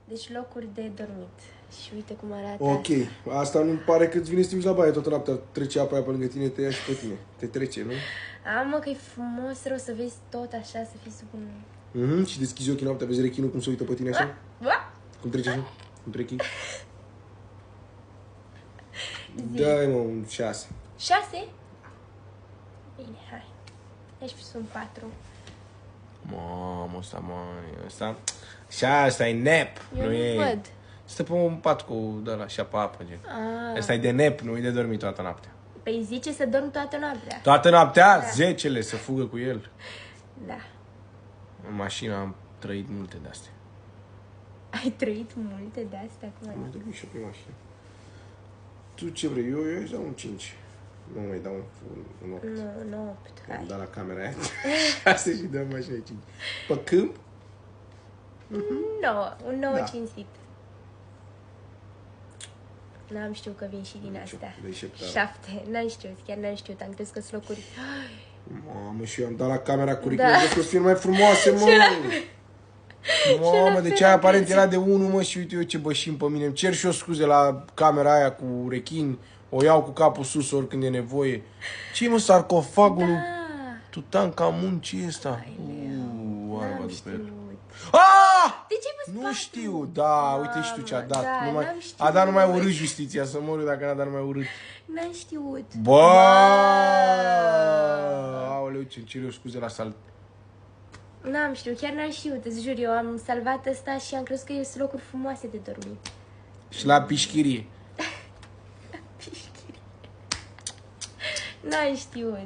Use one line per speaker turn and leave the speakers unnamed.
Deci locuri de dormit. Și uite cum arată.
Ok, asta nu pare că îți vine să te uiți la baie toată noaptea. Trece apa aia pe lângă tine, te ia și pe tine. Te trece, nu?
Mă, că e frumos rău să vezi tot așa, să fii sub un...
Și deschizi ochii noaptea, vezi rechinul cum se uită pe tine așa? Cum trece așa? Între ochii? Dai mă, un 6.
6? Bine, hai. Deci sunt 4.
Mamă, ăsta... Și asta e nep,
Eu
nu
nu
e...
văd.
Stă pe un pat cu de la și apă, gen. Asta e de nep, nu e de dormit toată noaptea.
Păi zice să dorm toată noaptea.
Toată noaptea? Da. 10-le să fugă cu el.
Da.
În mașină am trăit multe de-astea.
Ai trăit multe de astea acum?
Am mai dormit și eu pe mașină. Tu ce vrei? Eu își dau un 5. Nu mai dau un 8.
Nu, 8.
Am dat la camera aia. Asta și dăm mașină 5. Pe câmp?
9. Un 9
Da.
cinstit. N-am știut că vin și din astea.
Deșteptare.
7. N-am știut, chiar n-am știut. Am crezut că sunt locuri.
Mamă, și eu am dat la camera cu rechinul.
Da.
Vreau să fie mai frumoase, mă! Mamă, deci aia aparent era de 1, mă, și uite eu ce bășim pe mine. Îmi cer și eu scuze la camera aia cu rechin. O iau cu capul sus oricând e nevoie. Ce mă, sarcofagul lui Tutankamun, ce e ăsta? Arba
N-am
după el.
știut.
Ah!
De ce vă
Nu știu, da, uite și tu ce a dat.
Da,
Numai,
n-am știut.
a dat numai urât justiția, să mor eu dacă n-a dat numai urât.
N-am știut.
Bă! Aoleu, ce-mi cer eu scuze la salt.
N-am știut, chiar n-am știut, îți jur, eu am salvat ăsta și am crezut că sunt locuri frumoase de dormit.
Și la pișchirie.
N-am știut.